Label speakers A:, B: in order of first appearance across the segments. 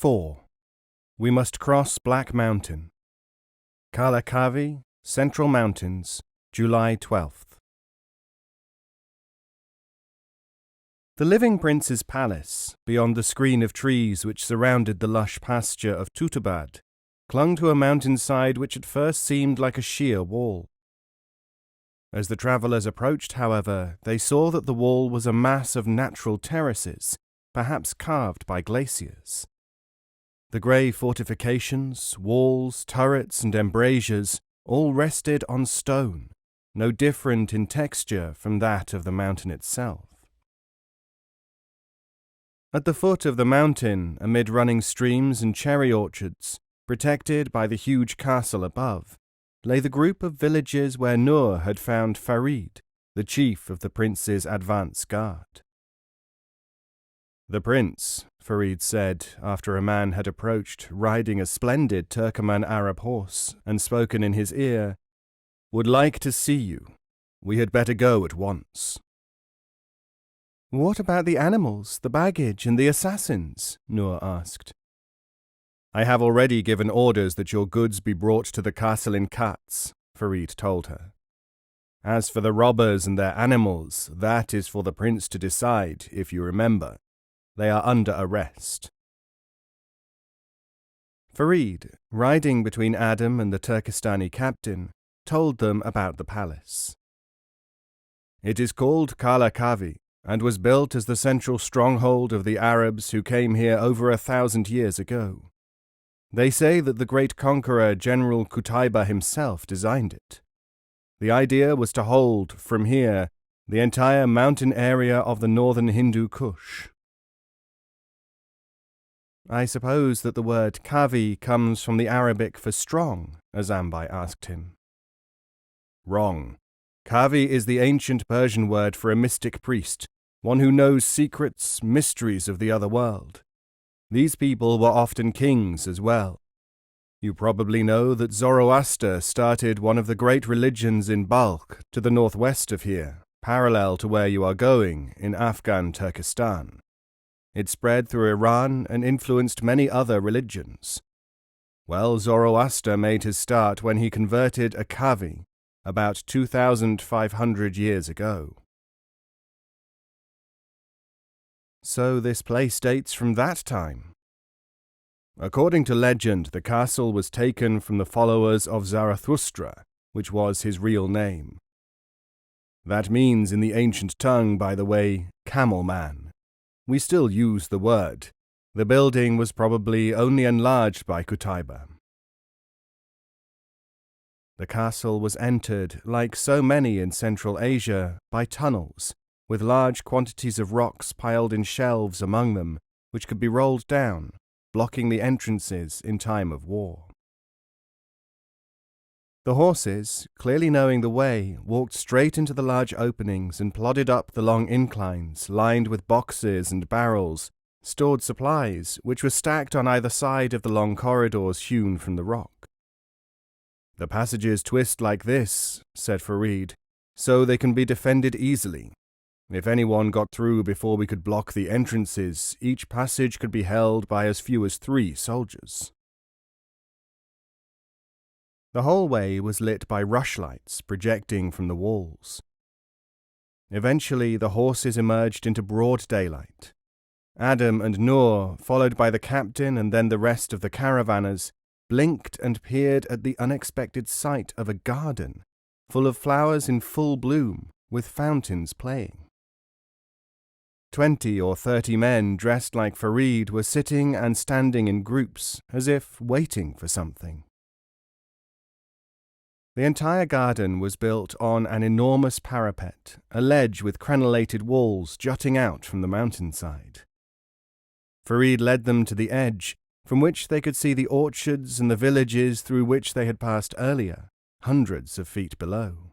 A: 4. We must cross Black Mountain. Kalakavi, Central Mountains, July 12th. The living prince's palace, beyond the screen of trees which surrounded the lush pasture of Tutabad, clung to a mountainside which at first seemed like a sheer wall. As the travellers approached, however, they saw that the wall was a mass of natural terraces, perhaps carved by glaciers. The grey fortifications, walls, turrets, and embrasures all rested on stone, no different in texture from that of the mountain itself. At the foot of the mountain, amid running streams and cherry orchards, protected by the huge castle above, lay the group of villages where Nur had found Farid, the chief of the prince's advance guard. "The prince," Farid said, after a man had approached, riding a splendid Turkoman Arab horse, and spoken in his ear, "would like to see you. We had better go at once." "What about the animals, the baggage, and the assassins?" Nur asked. "I have already given orders that your goods be brought to the castle in Kats," Farid told her. "As for the robbers and their animals, that is for the prince to decide, if you remember. They are under arrest." Farid, riding between Adam and the Turkestani captain, told them about the palace. "It is called Kalakavi, and was built as the central stronghold of the Arabs who came here over 1,000 years ago. They say that the great conqueror General Qutaiba himself designed it. The idea was to hold, from here, the entire mountain area of the northern Hindu Kush." "I suppose that the word kavi comes from the Arabic for strong," Azambai asked him. "Wrong. Kavi is the ancient Persian word for a mystic priest, one who knows secrets, mysteries of the other world. These people were often kings as well. You probably know that Zoroaster started one of the great religions in Balkh, to the northwest of here, parallel to where you are going, in Afghan Turkestan. It spread through Iran and influenced many other religions. Well, Zoroaster made his start when he converted a Kavi, about 2,500 years ago." "So this place dates from that time?" "According to legend, the castle was taken from the followers of Zarathustra, which was his real name. That means in the ancient tongue, by the way, camel man. We still use the word. The building was probably only enlarged by Qutaiba." The castle was entered, like so many in Central Asia, by tunnels, with large quantities of rocks piled in shelves among them, which could be rolled down, blocking the entrances in time of war. The horses, clearly knowing the way, walked straight into the large openings and plodded up the long inclines, lined with boxes and barrels, stored supplies, which were stacked on either side of the long corridors hewn from the rock. "The passages twist like this," said Farid, "so they can be defended easily. If anyone got through before we could block the entrances, each passage could be held by as few as 3 soldiers." The whole way was lit by rushlights projecting from the walls. Eventually, the horses emerged into broad daylight. Adam and Nur, followed by the captain and then the rest of the caravanners, blinked and peered at the unexpected sight of a garden, full of flowers in full bloom, with fountains playing. 20 or 30 men dressed like Farid were sitting and standing in groups, as if waiting for something. The entire garden was built on an enormous parapet, a ledge with crenellated walls jutting out from the mountainside. Farid led them to the edge, from which they could see the orchards and the villages through which they had passed earlier, hundreds of feet below.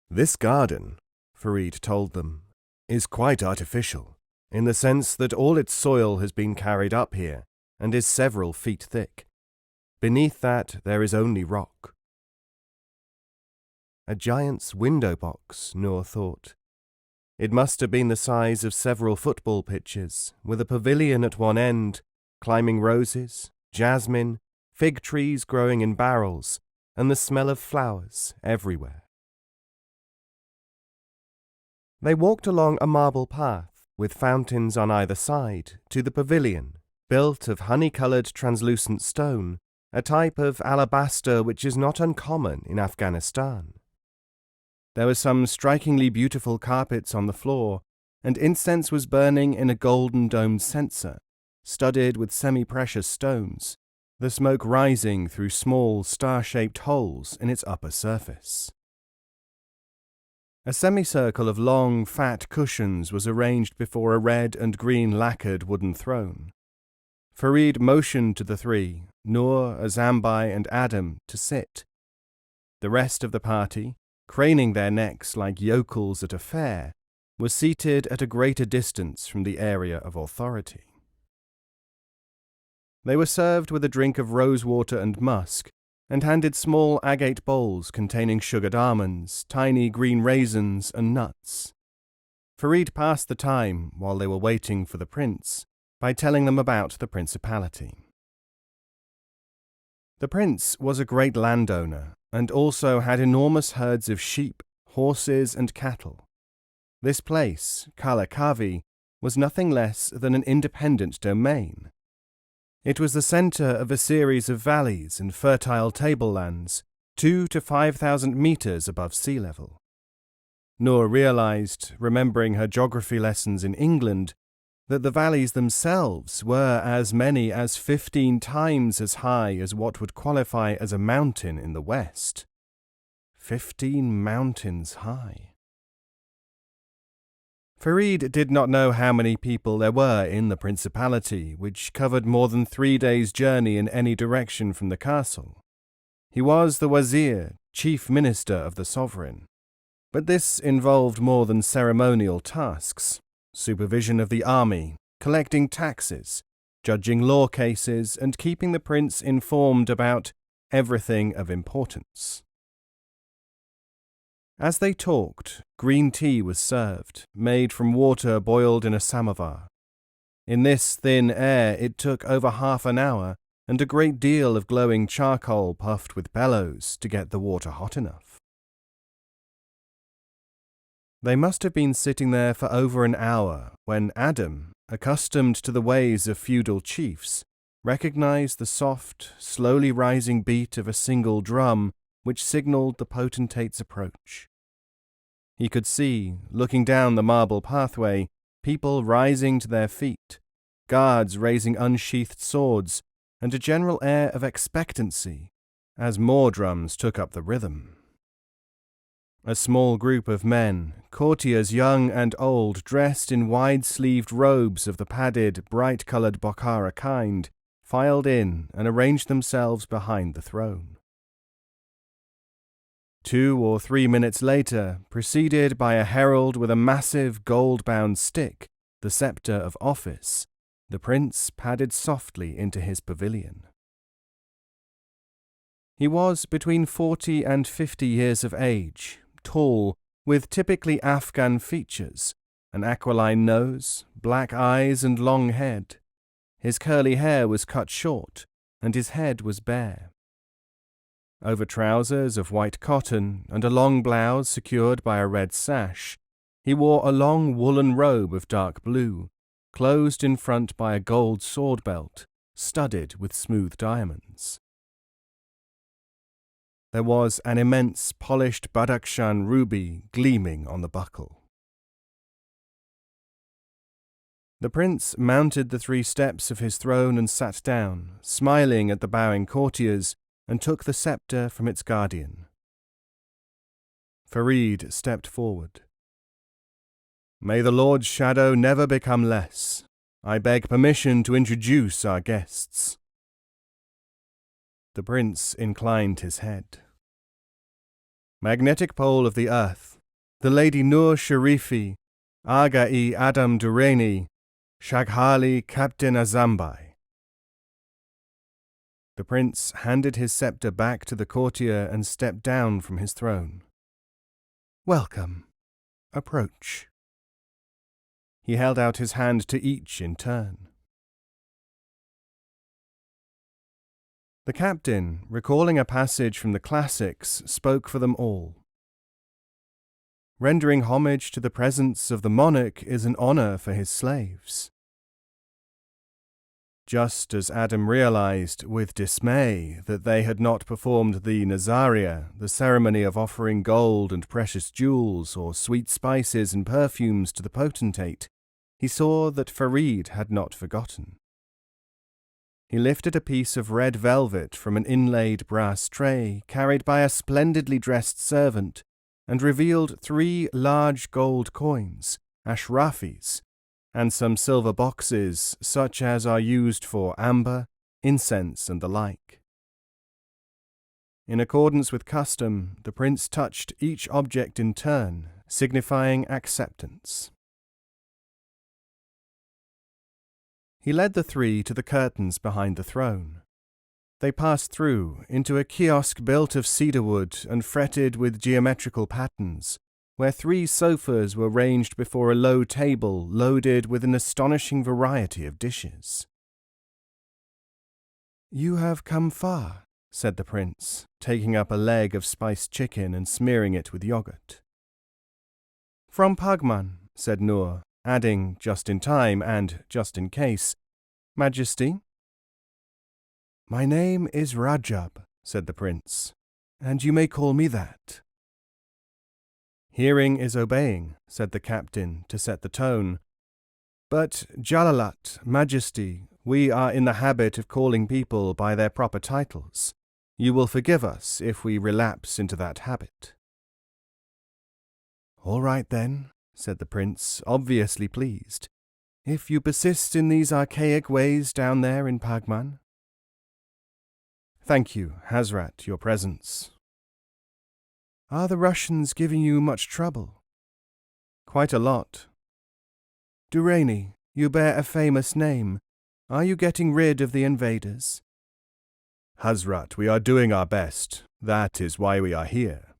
A: "This garden," Farid told them, "is quite artificial, in the sense that all its soil has been carried up here and is several feet thick. Beneath that there is only rock." A giant's window box, Nur thought. It must have been the size of several football pitches, with a pavilion at one end, climbing roses, jasmine, fig trees growing in barrels, and the smell of flowers everywhere. They walked along a marble path, with fountains on either side, to the pavilion, built of honey-coloured translucent stone, a type of alabaster which is not uncommon in Afghanistan. There were some strikingly beautiful carpets on the floor, and incense was burning in a golden domed censer, studded with semi-precious stones, the smoke rising through small star-shaped holes in its upper surface. A semicircle of long, fat cushions was arranged before a red and green lacquered wooden throne. Farid motioned to the three, Noor, Azambai, and Adam, to sit. The rest of the party, craning their necks like yokels at a fair, was seated at a greater distance from the area of authority. They were served with a drink of rosewater and musk, and handed small agate bowls containing sugared almonds, tiny green raisins, and nuts. Farid passed the time, while they were waiting for the prince, by telling them about the principality. The prince was a great landowner, and also had enormous herds of sheep, horses, and cattle. This place, Kalakavi, was nothing less than an independent domain. It was the centre of a series of valleys and fertile tablelands, 2,000 to 5,000 metres above sea level. Noor realised, remembering her geography lessons in England, that the valleys themselves were as many as 15 times as high as what would qualify as a mountain in the West. 15 mountains high. Farid did not know how many people there were in the principality, which covered more than 3 days' journey in any direction from the castle. He was the wazir, chief minister of the sovereign. But this involved more than ceremonial tasks: supervision of the army, collecting taxes, judging law cases, and keeping the prince informed about everything of importance. As they talked, green tea was served, made from water boiled in a samovar. In this thin air it took over half an hour and a great deal of glowing charcoal puffed with bellows to get the water hot enough. They must have been sitting there for over an hour when Adam, accustomed to the ways of feudal chiefs, recognized the soft, slowly rising beat of a single drum which signalled the potentate's approach. He could see, looking down the marble pathway, people rising to their feet, guards raising unsheathed swords, and a general air of expectancy as more drums took up the rhythm. A small group of men, courtiers young and old, dressed in wide-sleeved robes of the padded, bright-coloured Bokhara kind, filed in and arranged themselves behind the throne. 2 or 3 minutes later, preceded by a herald with a massive gold-bound stick, the sceptre of office, the prince padded softly into his pavilion. He was between 40 and 50 years of age, tall, with typically Afghan features, an aquiline nose, black eyes and long head. His curly hair was cut short, and his head was bare. Over trousers of white cotton and a long blouse secured by a red sash, he wore a long woolen robe of dark blue, closed in front by a gold sword belt, studded with smooth diamonds. There was an immense polished Badakhshan ruby gleaming on the buckle. The prince mounted the 3 steps of his throne and sat down, smiling at the bowing courtiers, and took the sceptre from its guardian. Farid stepped forward. "May the Lord's shadow never become less. I beg permission to introduce our guests." The prince inclined his head. "Magnetic pole of the earth, the Lady Noor Sharifi, Aga-i Adam Durrani, Shaghali Captain Azambai." The prince handed his sceptre back to the courtier and stepped down from his throne. "Welcome. Approach." He held out his hand to each in turn. The captain, recalling a passage from the classics, spoke for them all. Rendering homage to the presence of the monarch is an honor for his slaves. Just as Adam realized with dismay that they had not performed the Nazaria, the ceremony of offering gold and precious jewels or sweet spices and perfumes to the potentate, he saw that Farid had not forgotten. He lifted a piece of red velvet from an inlaid brass tray carried by a splendidly dressed servant and revealed 3 large gold coins, ashrafis, and some silver boxes such as are used for amber, incense, and the like. In accordance with custom, the prince touched each object in turn, signifying acceptance. He led the 3 to the curtains behind the throne. They passed through into a kiosk built of cedar wood and fretted with geometrical patterns, where 3 sofas were ranged before a low table loaded with an astonishing variety of dishes. "You have come far," said the prince, taking up a leg of spiced chicken and smearing it with yogurt. "From Pagman," said Nur, adding, just in time and just in case, "Majesty?" "My name is Rajab," said the prince, "and you may call me that." "Hearing is obeying," said the captain to set the tone. "But, Jalalat, Majesty, we are in the habit of calling people by their proper titles. You will forgive us if we relapse into that habit." "All right then," said the prince, obviously pleased, "if you persist in these archaic ways down there in Pagman." "Thank you, Hazrat, your presence." "Are the Russians giving you much trouble?" "Quite a lot." "Durrani, you bear a famous name. Are you getting rid of the invaders?" "Hazrat, we are doing our best. That is why we are here."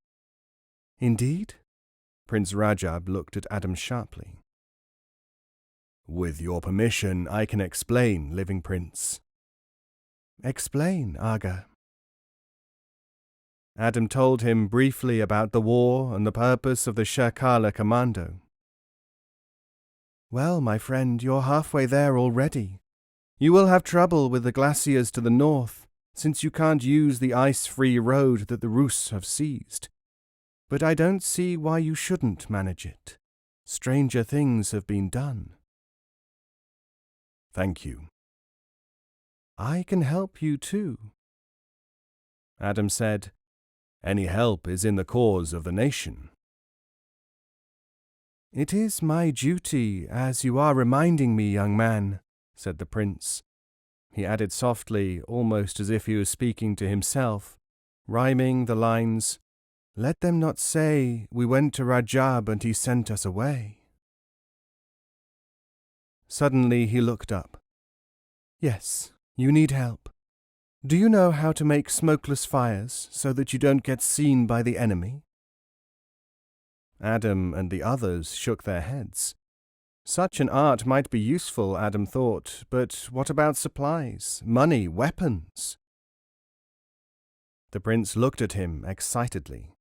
A: "Indeed?" Prince Rajab looked at Adam sharply. "With your permission, I can explain, living prince." "Explain, Aga." Adam told him briefly about the war and the purpose of the Shirkala Commando. "Well, my friend, you're halfway there already. You will have trouble with the glaciers to the north, since you can't use the ice-free road that the Rus have seized. But I don't see why you shouldn't manage it. Stranger things have been done." "Thank you." "I can help you too." Adam said, "Any help is in the cause of the nation." "It is my duty, as you are reminding me, young man," said the prince. He added softly, almost as if he was speaking to himself, rhyming the lines, "Let them not say, we went to Rajab and he sent us away." Suddenly he looked up. "Yes, you need help. Do you know how to make smokeless fires so that you don't get seen by the enemy?" Adam and the others shook their heads. Such an art might be useful, Adam thought, but what about supplies, money, weapons? The prince looked at him excitedly.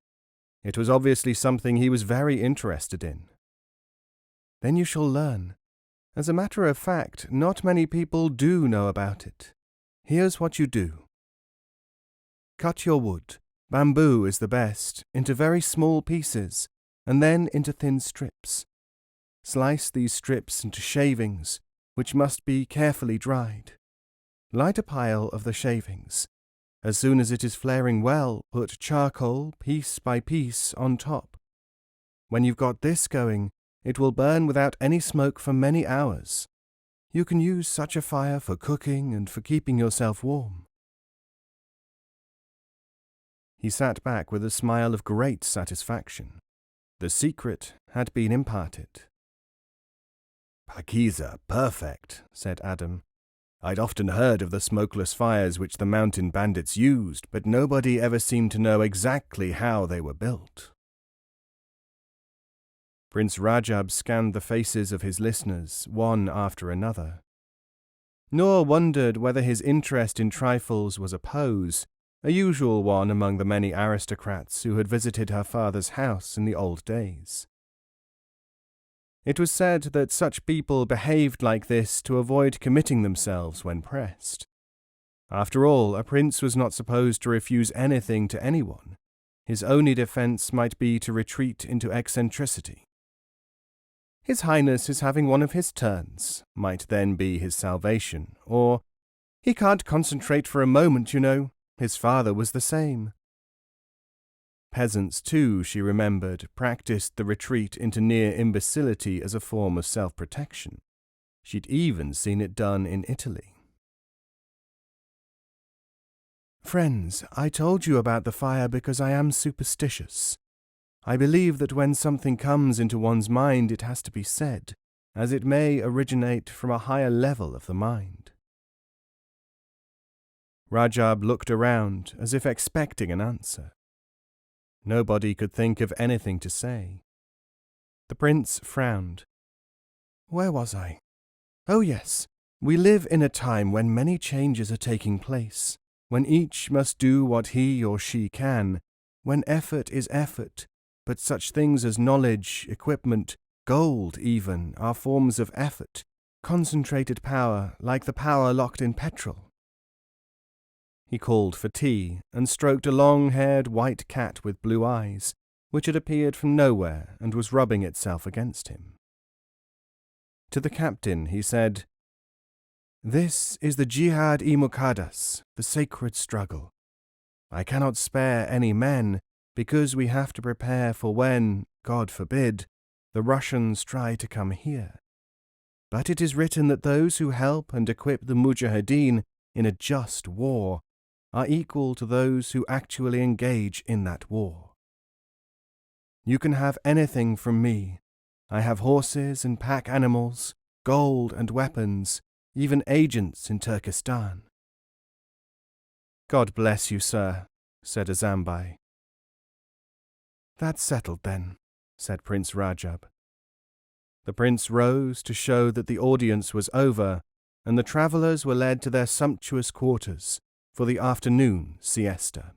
A: It was obviously something he was very interested in. "Then you shall learn. As a matter of fact, not many people do know about it. Here's what you do. Cut your wood, bamboo is the best, into very small pieces, and then into thin strips. Slice these strips into shavings, which must be carefully dried. Light a pile of the shavings. As soon as it is flaring well, put charcoal, piece by piece, on top. When you've got this going, it will burn without any smoke for many hours. You can use such a fire for cooking and for keeping yourself warm." He sat back with a smile of great satisfaction. The secret had been imparted. "Pakiza, perfect," said Adam. "I'd often heard of the smokeless fires which the mountain bandits used, but nobody ever seemed to know exactly how they were built." Prince Rajab scanned the faces of his listeners, one after another. Noor wondered whether his interest in trifles was a pose, a usual one among the many aristocrats who had visited her father's house in the old days. It was said that such people behaved like this to avoid committing themselves when pressed. After all, a prince was not supposed to refuse anything to anyone. His only defence might be to retreat into eccentricity. His Highness is having one of his turns, might then be his salvation, or, he can't concentrate for a moment, you know, his father was the same. Peasants, too, she remembered, practiced the retreat into near imbecility as a form of self-protection. She'd even seen it done in Italy. Friends, I told you about the fire because I am superstitious. I believe that when something comes into one's mind it has to be said, as it may originate from a higher level of the mind. Rajab looked around as if expecting an answer. Nobody could think of anything to say. The prince frowned. Where was I? Oh yes, we live in a time when many changes are taking place, when each must do what he or she can, when effort is effort, but such things as knowledge, equipment, gold even, are forms of effort, concentrated power like the power locked in petrol. He called for tea and stroked a long-haired white cat with blue eyes, which had appeared from nowhere and was rubbing itself against him. To the captain he said, This is the jihad-i-muqaddas, the sacred struggle. I cannot spare any men, because we have to prepare for when, God forbid, the Russians try to come here. But it is written that those who help and equip the mujahideen in a just war are equal to those who actually engage in that war. You can have anything from me. I have horses and pack animals, gold and weapons, even agents in Turkestan. God bless you, sir, said Azambai. That's settled then, said Prince Rajab. The prince rose to show that the audience was over, and the travellers were led to their sumptuous quarters for the afternoon siesta.